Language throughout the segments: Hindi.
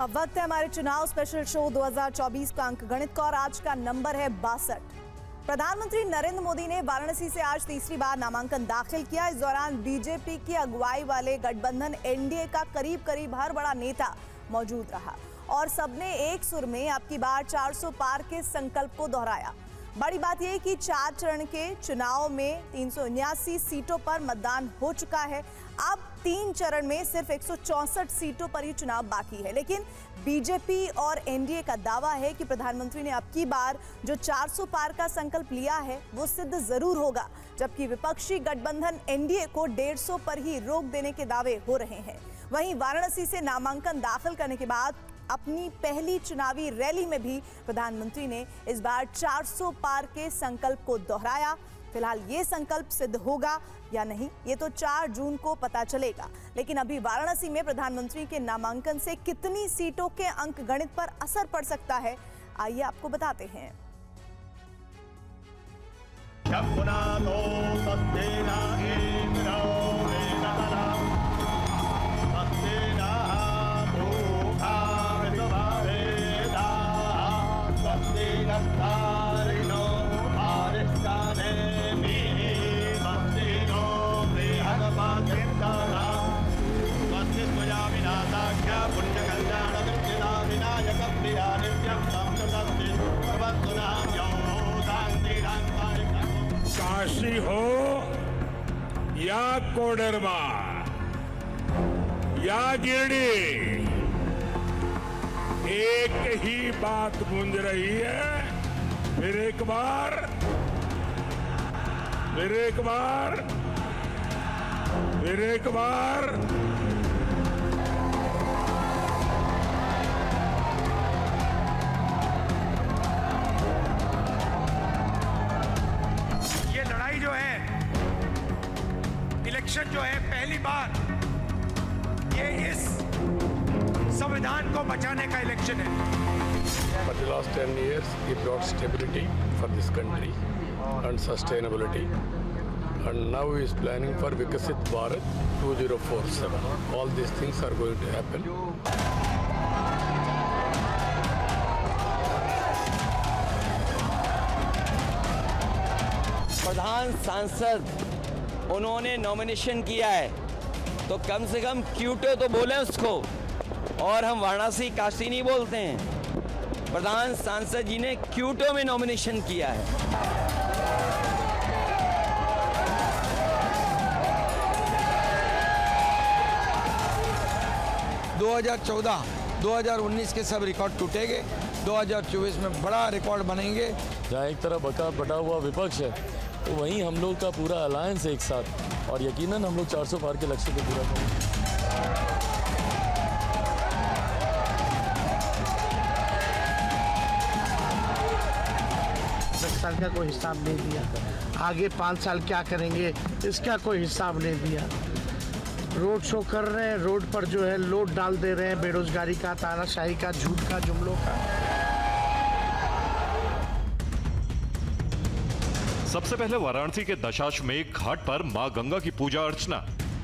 अब वक्त है हमारे चुनाव स्पेशल शो 2024 का अंक गणित का और आज का नंबर है 62। प्रधानमंत्री नरेंद्र मोदी ने वाराणसी से आज तीसरी बार नामांकन दाखिल किया। इस दौरान बीजेपी की अगुवाई वाले गठबंधन एनडीए का करीब हर बड़ा नेता मौजूद रहा और सबने एक सुर में अब की बार 400 पार के संकल्प को दोहराया। बड़ी बात यह कि 4 चरण के चुनाव में 379 सीटों पर मतदान हो चुका है। अब 3 चरण में सिर्फ 164 सीटों पर ही चुनाव बाकी है, लेकिन बीजेपी और एनडीए का दावा है कि प्रधानमंत्री ने अब की बार जो 400 पार का संकल्प लिया है वो सिद्ध जरूर होगा, जबकि विपक्षी गठबंधन एनडीए को 150 पर ही रोक देने के दावे हो रहे हैं। वहीं वाराणसी से नामांकन दाखिल करने के बाद अपनी पहली चुनावी रैली में भी प्रधानमंत्री ने इस बार 400 पार के संकल्प को दोहराया। फिलहाल ये संकल्प सिद्ध होगा या नहीं ये तो 4 जून को पता चलेगा, लेकिन अभी वाराणसी में प्रधानमंत्री के नामांकन से कितनी सीटों के अंक गणित पर असर पड़ सकता है, आइए आपको बताते हैं। काशी हो या कोडरमा या गिरडी, एक ही बात गूंज रही है, फिर एक बार फिर एक बार फिर एक बार। ये लड़ाई जो है, इलेक्शन जो है, पहली बार ये इस संविधान को बचाने का इलेक्शन है। For the last 10 years, he brought stability for this country and sustainability. And now he is planning for Vikasit Bharat 2047. All these things are going to happen. प्रधान सांसद उन्होंने नॉमिनेशन किया है तो कम से कम क्यूटो तो बोलें उसको, और हम वाराणसी काशी नहीं बोलते हैं। प्रधान सांसद जी ने क्यूटो में नॉमिनेशन किया है। 2014, 2019 के सब रिकॉर्ड टूटेंगे, 2024 में बड़ा रिकॉर्ड बनेंगे। जहाँ एक तरफ बटा हुआ विपक्ष है तो वहीं हम लोग का पूरा अलायंस एक साथ, और यकीनन हम लोग 400 पार के लक्ष्य को पूरा करेंगे। 10 साल का कोई हिसाब नहीं दिया, आगे 5 साल क्या करेंगे इसका कोई हिसाब नहीं दिया। रोड शो कर रहे हैं, रोड पर जो है लोड डाल दे रहे हैं, बेरोजगारी का, तानाशाही का, झूठ का, जुमलों का। सबसे पहले वाराणसी के दशाश्वमेध घाट पर मां गंगा की पूजा अर्चना,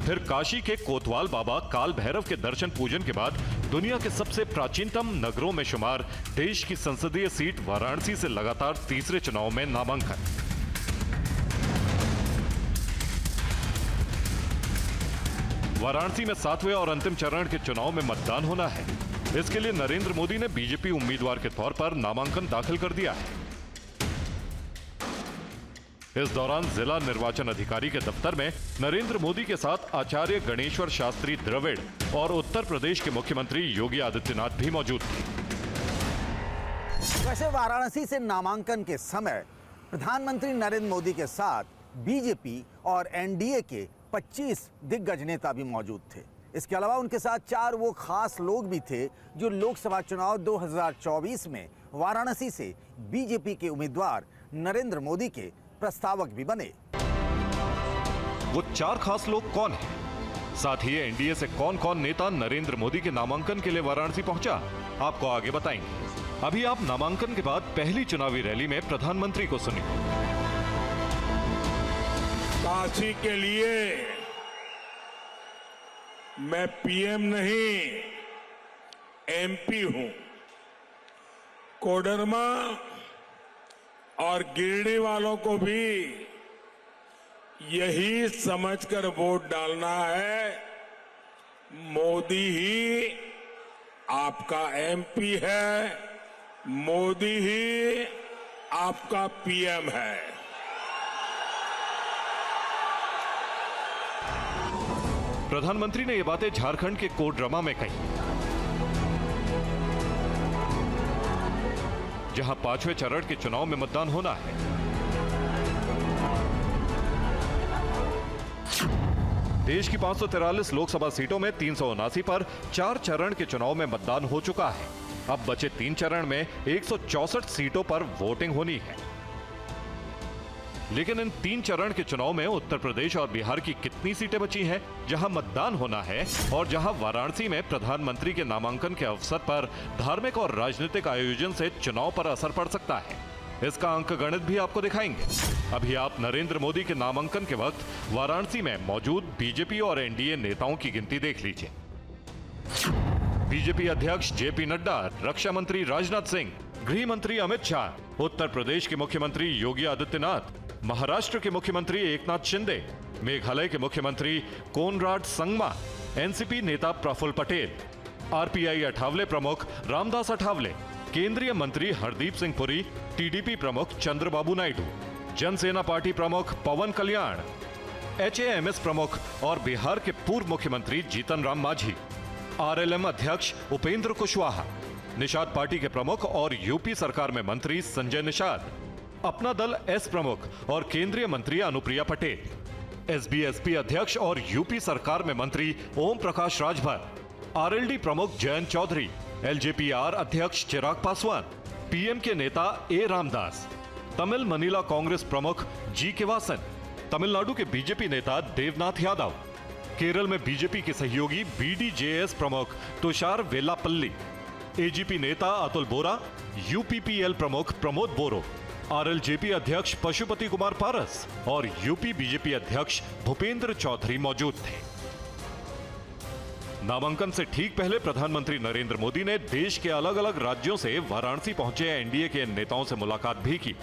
फिर काशी के कोतवाल बाबा काल भैरव के दर्शन पूजन के बाद दुनिया के सबसे प्राचीनतम नगरों में शुमार देश की संसदीय सीट वाराणसी से लगातार तीसरे चुनाव में नामांकन। वाराणसी में 7वें और अंतिम चरण के चुनाव में मतदान होना है। इसके लिए नरेंद्र मोदी ने बीजेपी उम्मीदवार के तौर पर नामांकन दाखिल कर दिया है। इस दौरान जिला निर्वाचन अधिकारी के दफ्तर में नरेंद्र मोदी के साथ आचार्य गणेश्वर शास्त्री द्रविड़ और उत्तर प्रदेश के मुख्यमंत्री योगी आदित्यनाथ भी मौजूद थे। वैसे वाराणसी से नामांकन के समय प्रधानमंत्री नरेंद्र मोदी के साथ बीजेपी और एनडीए के 25 दिग्गज नेता भी मौजूद थे। इसके अलावा उनके साथ 4 वो खास लोग भी थे जो लोकसभा चुनाव 2024 में वाराणसी से बीजेपी के उम्मीदवार नरेंद्र मोदी के प्रस्तावक भी बने। वो 4 खास लोग कौन हैं? साथ ही एनडीए से कौन कौन नेता नरेंद्र मोदी के नामांकन के लिए वाराणसी पहुंचा, आपको आगे बताएंगे। अभी आप नामांकन के बाद पहली चुनावी रैली में प्रधानमंत्री को सुनिए। काशी के लिए मैं पीएम नहीं, एमपी हूं। कोडरमा और गिरिडीह वालों को भी यही समझकर वोट डालना है, मोदी ही आपका एमपी है, मोदी ही आपका पीएम है। प्रधानमंत्री ने ये बातें झारखंड के कोडरमा में कही, जहां 5वें चरण के चुनाव में मतदान होना है। देश की 543 लोकसभा सीटों में 379 पर 4 चरण के चुनाव में मतदान हो चुका है। अब बचे 3 चरण में 164 सीटों पर वोटिंग होनी है। लेकिन इन 3 चरण के चुनाव में उत्तर प्रदेश और बिहार की कितनी सीटें बची हैं जहां मतदान होना है, और जहां वाराणसी में प्रधानमंत्री के नामांकन के अवसर पर धार्मिक और राजनीतिक आयोजन से चुनाव पर असर पड़ सकता है? इसका अंक गणित भी आपको दिखाएंगे। अभी आप नरेंद्र मोदी के नामांकन के वक्त वाराणसी में मौजूद बीजेपी और एनडीए नेताओं की गिनती देख लीजिए। बीजेपी अध्यक्ष जेपी नड्डा, रक्षा मंत्री राजनाथ सिंह, गृह मंत्री अमित शाह, उत्तर प्रदेश के मुख्यमंत्री योगी आदित्यनाथ, महाराष्ट्र के मुख्यमंत्री एकनाथ शिंदे, मेघालय के मुख्यमंत्री कोनराड संगमा, एनसीपी नेता प्रफुल्ल पटेल, आरपीआई अठावले प्रमुख रामदास अठावले, केंद्रीय मंत्री हरदीप सिंह पुरी, टीडीपी प्रमुख चंद्रबाबू नायडू, जनसेना पार्टी प्रमुख पवन कल्याण, एचएएमएस प्रमुख और बिहार के पूर्व मुख्यमंत्री जीतन राम मांझी, आरएलएम अध्यक्ष उपेंद्र कुशवाहा, निषाद पार्टी के प्रमुख और यूपी सरकार में मंत्री संजय निषाद, अपना दल एस प्रमुख और केंद्रीय मंत्री अनुप्रिया पटेल, एसबीएसपी अध्यक्ष और यूपी सरकार में मंत्री ओम प्रकाश राजभर, आरएलडी प्रमुख जयंत चौधरी, एलजेपीआर अध्यक्ष चिराग पासवान, पीएम के नेता ए रामदास, तमिल मनीला कांग्रेस प्रमुख जी के वासन, तमिलनाडु के बीजेपी नेता देवनाथ यादव, केरल में बीजेपी के सहयोगी बीडीजेएस प्रमुख तुषार वेलापल्ली, एजीपी नेता अतुल बोरा, यूपीपीएल प्रमुख प्रमोद बोरो, आरएलजेपी अध्यक्ष पशुपति कुमार पारस और यूपी बीजेपी अध्यक्ष भूपेंद्र चौधरी मौजूद थे। नामांकन से ठीक पहले प्रधानमंत्री नरेंद्र मोदी ने देश के अलग अलग राज्यों से वाराणसी पहुंचे एनडीए के नेताओं से मुलाकात भी की।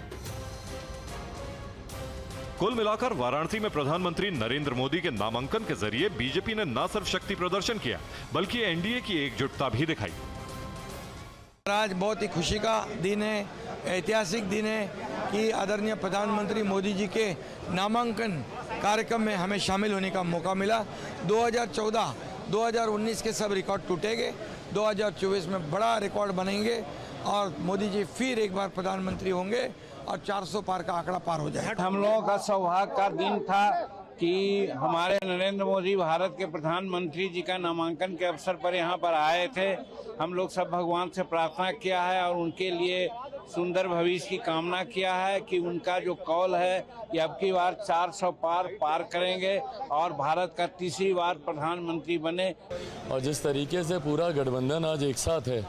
कुल मिलाकर वाराणसी में प्रधानमंत्री नरेंद्र मोदी के नामांकन के जरिए बीजेपी ने न सिर्फ शक्ति प्रदर्शन किया बल्कि एनडीए की एकजुटता भी दिखाई। आज बहुत ही खुशी का दिन है, ऐतिहासिक दिन है कि आदरणीय प्रधानमंत्री मोदी जी के नामांकन कार्यक्रम में हमें शामिल होने का मौका मिला। 2014-2019 के सब रिकॉर्ड टूटेंगे, 2024 में बड़ा रिकॉर्ड बनेंगे और मोदी जी फिर एक बार प्रधानमंत्री होंगे और 400 पार का आंकड़ा पार हो जाएगा। हम लोगों का सौभाग्य का दिन था कि हमारे नरेंद्र मोदी भारत के प्रधानमंत्री जी का नामांकन के अवसर पर यहाँ पर आए थे। हम लोग सब भगवान से प्रार्थना किया है और उनके लिए सुंदर भविष्य की कामना किया है कि उनका जो कौल है कि अब की बार 400 पार करेंगे और भारत का तीसरी बार प्रधानमंत्री बने। और जिस तरीके से पूरा गठबंधन आज एक साथ है,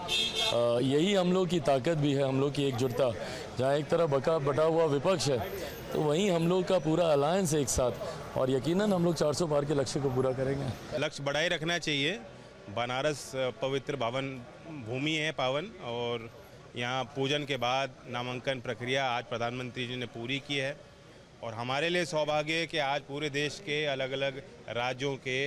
यही हम लोग की ताकत भी है, हम लोग की एकजुटता। जहाँ एक तरफ बटा हुआ विपक्ष है तो वहीं हम लोग का पूरा अलायंस एक साथ, और यकीनन हम लोग 400 पार के लक्ष्य को पूरा करेंगे। लक्ष्य बड़ा ही रखना चाहिए। बनारस पवित्र पावन भूमि है, पावन, और यहाँ पूजन के बाद नामांकन प्रक्रिया आज प्रधानमंत्री जी ने पूरी की है। और हमारे लिए सौभाग्य है कि आज पूरे देश के अलग अलग राज्यों के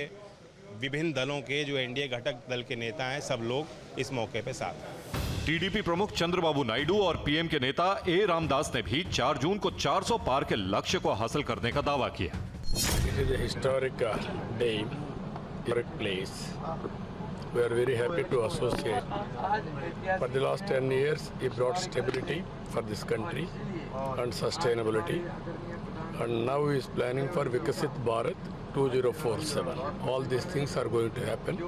विभिन्न दलों के जो एनडीए घटक दल के नेता हैं, सब लोग इस मौके पे साथ हैं। टीडीपी प्रमुख चंद्रबाबू नायडू और पीएम के नेता ए रामदास ने भी 4 जून को 400 पार के लक्ष्य को हासिल करने का दावा किया। It is a historic day, historic place. We are very happy to associate. For the last 10 years, he brought stability for this country and sustainability. And now he is planning for Vikasit Bharat 2047. All these things are going to happen.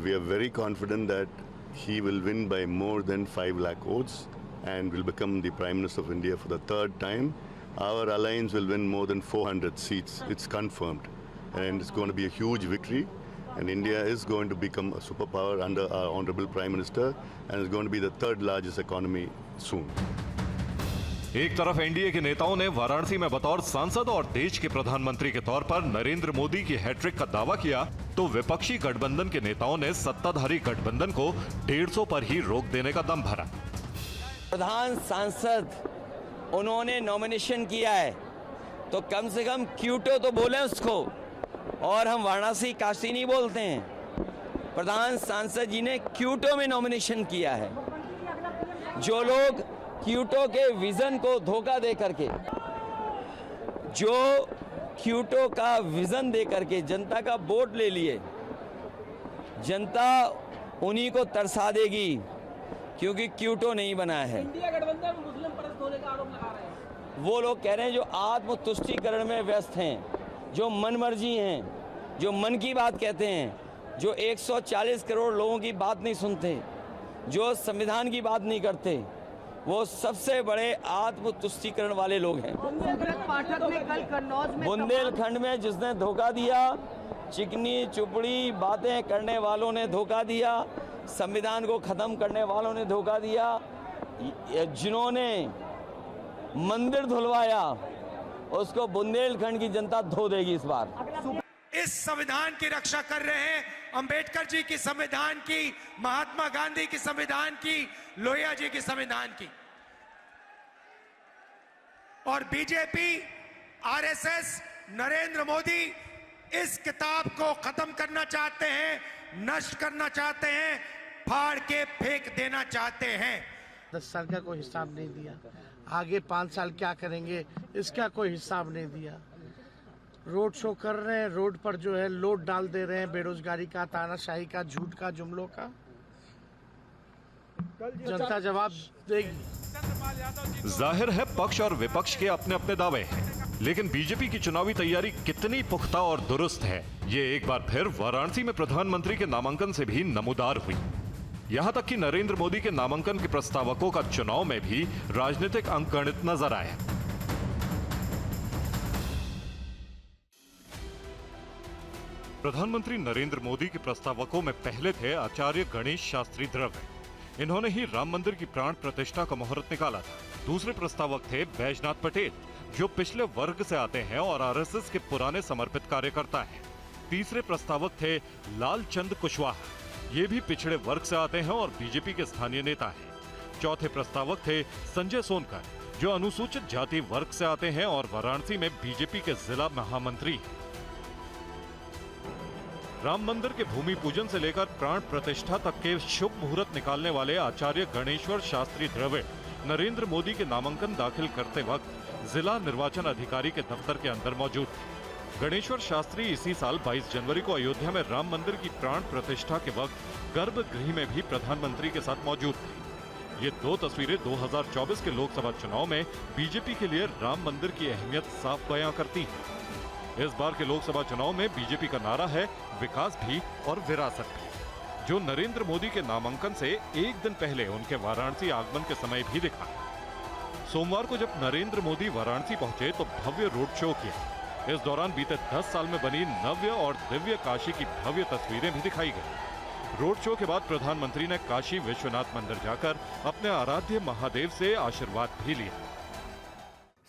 We are very confident that he will win by more than 5 lakh votes and will become the Prime Minister of India for the 3rd time. Our alliance will win more than 400 seats. It's confirmed. And it's going to be a huge victory. And India is going to become a superpower under our Honorable Prime Minister and is going to be the 3rd largest economy soon. एक तरफ एनडीए के नेताओं ने वाराणसी में बतौर सांसद और देश के प्रधानमंत्री के तौर पर नरेंद्र मोदी की हैट्रिक का दावा किया, तो विपक्षी गठबंधन के नेताओं ने सत्ताधारी गठबंधन को 150 पर ही रोक देने का दम भरा। प्रधान सांसद उन्होंने नॉमिनेशन किया है तो कम से कम क्यूटो तो बोले उसको, और हम वाराणसी काशी नहीं बोलते हैं। प्रधान सांसद जी ने क्यूटो में नॉमिनेशन किया है। जो लोग क्यूटो के विजन को धोखा दे करके, जो क्यूटो का विजन दे करके जनता का वोट ले लिए, जनता उन्हीं को तरसा देगी, क्योंकि क्यूटो नहीं बना है। वो लोग कह रहे हैं जो आत्मतुष्टिकरण में व्यस्त हैं, जो मनमर्जी हैं, जो मन की बात कहते हैं, जो 140 करोड़ लोगों की बात नहीं सुनते, जो संविधान की बात नहीं करते, वो सबसे बड़े आत्मतुष्टिकरण वाले लोग हैं। बुंदेलखंड में जिसने धोखा दिया, चिकनी चुपड़ी बातें करने वालों ने धोखा दिया, संविधान को खत्म करने वालों ने धोखा दिया, जिन्होंने मंदिर धुलवाया उसको बुंदेलखंड की जनता धो देगी इस बार। इस संविधान की रक्षा कर रहे हैं, अंबेडकर जी की संविधान की, महात्मा गांधी की संविधान की, लोहिया जी की संविधान की। और बीजेपी, आरएसएस, नरेंद्र मोदी इस किताब को खत्म करना चाहते हैं, नष्ट करना चाहते हैं, फाड़ के फेंक देना चाहते हैं। 10 साल का कोई हिसाब नहीं दिया, आगे 5 साल क्या करेंगे इसका कोई हिसाब नहीं दिया। रोड शो कर रहे हैं, रोड पर जो है लोड डाल दे रहे हैं, बेरोजगारी का, तानाशाही का, झूठ का, जुमलों का। जनता जवाब देगी। जाहिर है पक्ष और विपक्ष के अपने अपने दावे हैं, लेकिन बीजेपी की चुनावी तैयारी कितनी पुख्ता और दुरुस्त है, ये एक बार फिर वाराणसी में प्रधानमंत्री के नामांकन से भी नमूदार हुई। यहां तक कि नरेंद्र मोदी के नामांकन के प्रस्तावकों का चुनाव में भी राजनीतिक अंकगणित नजर आया। प्रधानमंत्री नरेंद्र मोदी के प्रस्तावकों में पहले थे आचार्य गणेश शास्त्री द्रविड़। इन्होंने ही राम मंदिर की प्राण प्रतिष्ठा का मुहूर्त निकाला था। दूसरे प्रस्तावक थे बैजनाथ पटेल, जो पिछले वर्ग से आते हैं और आरएसएस के पुराने समर्पित कार्यकर्ता हैं। तीसरे प्रस्तावक थे लालचंद कुशवाहा, ये भी पिछड़े वर्ग से आते हैं और बीजेपी के स्थानीय नेता हैं। चौथे प्रस्तावक थे संजय सोनकर, जो अनुसूचित जाति वर्ग से आते हैं और वाराणसी में बीजेपी के जिला महामंत्री हैं। राम मंदिर के भूमि पूजन से लेकर प्राण प्रतिष्ठा तक के शुभ मुहूर्त निकालने वाले आचार्य गणेश्वर शास्त्री द्रविड़ नरेंद्र मोदी के नामांकन दाखिल करते वक्त जिला निर्वाचन अधिकारी के दफ्तर के अंदर मौजूद थे। गणेश्वर शास्त्री इसी साल 22 जनवरी को अयोध्या में राम मंदिर की प्राण प्रतिष्ठा के वक्त गर्भगृह में भी प्रधानमंत्री के साथ मौजूद थे। ये दो तस्वीरें 2024 के लोकसभा चुनाव में बीजेपी के लिए राम मंदिर की अहमियत साफ बयां करती है। इस बार के लोकसभा चुनाव में बीजेपी का नारा है विकास भी और विरासत भी, जो नरेंद्र मोदी के नामांकन से एक दिन पहले उनके वाराणसी आगमन के समय भी दिखा। सोमवार को जब नरेंद्र मोदी वाराणसी पहुंचे तो भव्य रोड शो किया। इस दौरान बीते 10 साल में बनी नव्य और दिव्य काशी की भव्य तस्वीरें भी दिखाई गई। रोड शो के बाद प्रधानमंत्री ने काशी विश्वनाथ मंदिर जाकर अपने आराध्य महादेव से आशीर्वाद भी लिया।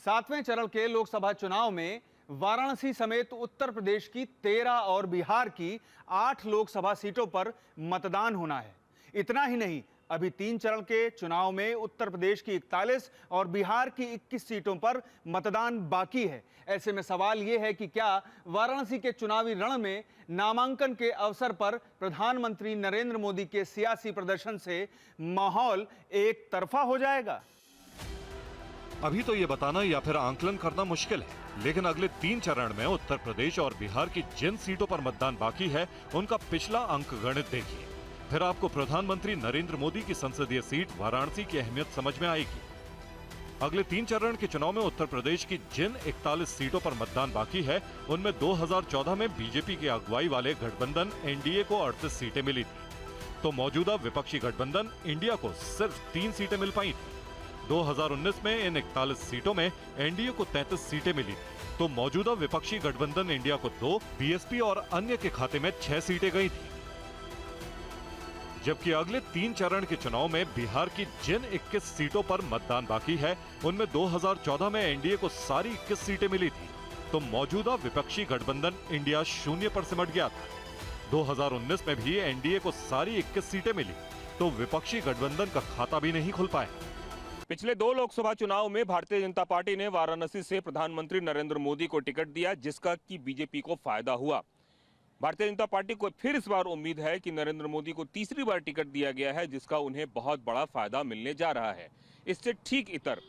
7वें चरण के लोकसभा चुनाव में वाराणसी समेत उत्तर प्रदेश की 13 और बिहार की 8 लोकसभा सीटों पर मतदान होना है। इतना ही नहीं, अभी 3 चरण के चुनाव में उत्तर प्रदेश की 41 और बिहार की 21 सीटों पर मतदान बाकी है। ऐसे में सवाल यह है कि क्या वाराणसी के चुनावी रण में नामांकन के अवसर पर प्रधानमंत्री नरेंद्र मोदी के सियासी प्रदर्शन से माहौल एक तरफा हो जाएगा? अभी तो ये बताना या फिर आंकलन करना मुश्किल है, लेकिन अगले 3 चरण में उत्तर प्रदेश और बिहार की जिन सीटों पर मतदान बाकी है उनका पिछला अंकगणित देखिए, फिर आपको प्रधानमंत्री नरेंद्र मोदी की संसदीय सीट वाराणसी की अहमियत समझ में आएगी। अगले 3 चरण के चुनाव में उत्तर प्रदेश की जिन 41 सीटों पर मतदान बाकी है उनमें 2014 में बीजेपी की अगुवाई वाले गठबंधन एनडीए को 38 सीटें मिली थी, तो मौजूदा विपक्षी गठबंधन इंडिया को सिर्फ 3 सीटें मिल पाई थी। 2019 में इन 41 सीटों में एनडीए को 33 सीटें मिली, तो मौजूदा विपक्षी गठबंधन इंडिया को 2, बीएसपी और अन्य के खाते में 6 सीटें गई थी। जबकि अगले 3 चरण के चुनाव में बिहार की जिन 21 सीटों पर मतदान बाकी है, उनमें 2014 में एनडीए को सारी 21 सीटें मिली थी, तो मौजूदा विपक्षी गठबंधन इंडिया शून्य पर सिमट गया था। 2019 में भी एनडीए को सारी 21 सीटें मिली, तो विपक्षी गठबंधन का खाता भी नहीं खुल पाया। पिछले 2 लोकसभा चुनाव में भारतीय जनता पार्टी ने वाराणसी से प्रधानमंत्री नरेंद्र मोदी को टिकट दिया, जिसका कि बीजेपी को फायदा हुआ। भारतीय जनता पार्टी को फिर इस बार उम्मीद है कि नरेंद्र मोदी को तीसरी बार टिकट दिया गया है, जिसका उन्हें बहुत बड़ा फायदा मिलने जा रहा है। इससे ठीक इतर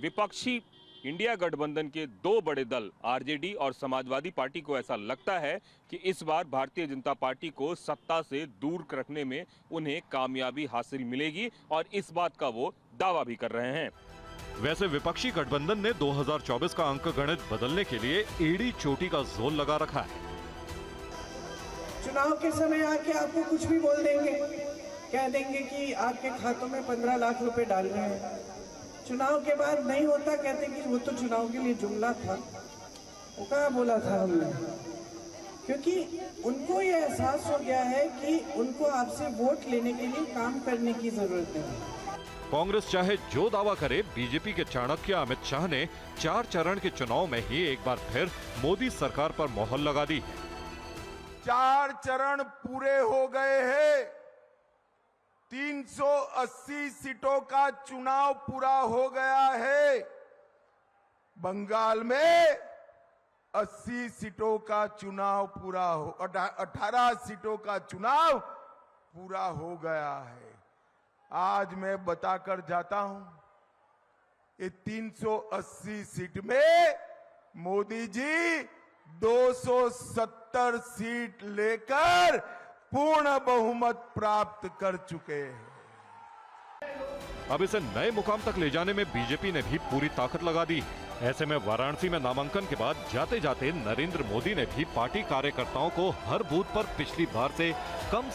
विपक्षी इंडिया गठबंधन के 2 बड़े दल आरजेडी और समाजवादी पार्टी को ऐसा लगता है कि इस बार भारतीय जनता पार्टी को सत्ता से दूर रखने में उन्हें कामयाबी हासिल मिलेगी, और इस बात का वो दावा भी कर रहे हैं। वैसे विपक्षी गठबंधन ने 2024 का अंक गणित बदलने के लिए एड़ी चोटी का जोर लगा रखा है। चुनाव के समय आके आपको कुछ भी बोल देंगे, कह देंगे कि आपके खातों में 15 लाख रुपए डाल रहे हैं। चुनाव के बाद नहीं होता, कहते कि वो तो चुनाव के लिए जुमला था, वो कहाँ बोला था हमने, क्योंकि उनको ये एहसास हो गया है कि उनको आपसे वोट लेने के लिए काम करने की जरूरत है। कांग्रेस चाहे जो दावा करे, बीजेपी के चाणक्य अमित शाह ने 4 चरण के चुनाव में ही एक बार फिर मोदी सरकार पर मोहर लगा दी। 4 चरण पूरे हो गए हैं, 380 सीटों का चुनाव पूरा हो गया है। बंगाल में 80 सीटों का चुनाव पूरा हो, 18 सीटों का चुनाव पूरा हो गया है। आज मैं बताकर जाता हूं, ये 380 सीट में मोदी जी 270 सीट लेकर पूर्ण बहुमत प्राप्त कर चुके हैं। अब इसे नए मुकाम तक ले जाने में बीजेपी ने भी पूरी ताकत लगा दी। ऐसे में वाराणसी में नामांकन के बाद जाते जाते नरेंद्र मोदी ने भी पार्टी कार्यकर्ताओं को हर बूथ पर पिछली बार से कम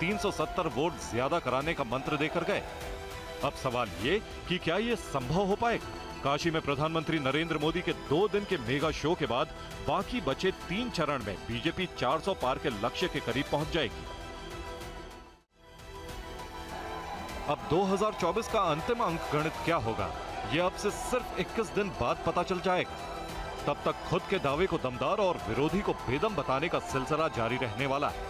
370 वोट ज्यादा कराने का मंत्र देकर गए। अब सवाल ये कि क्या ये संभव हो पाएगा? काशी में प्रधानमंत्री नरेंद्र मोदी के 2 दिन के मेगा शो के बाद बाकी बचे 3 चरण में बीजेपी 400 पार के लक्ष्य के करीब पहुंच जाएगी। अब 2024 का अंतिम अंक गणित क्या होगा, यह अब से सिर्फ 21 दिन बाद पता चल जाएगा। तब तक खुद के दावे को दमदार और विरोधी को बेदम बताने का सिलसिला जारी रहने वाला है।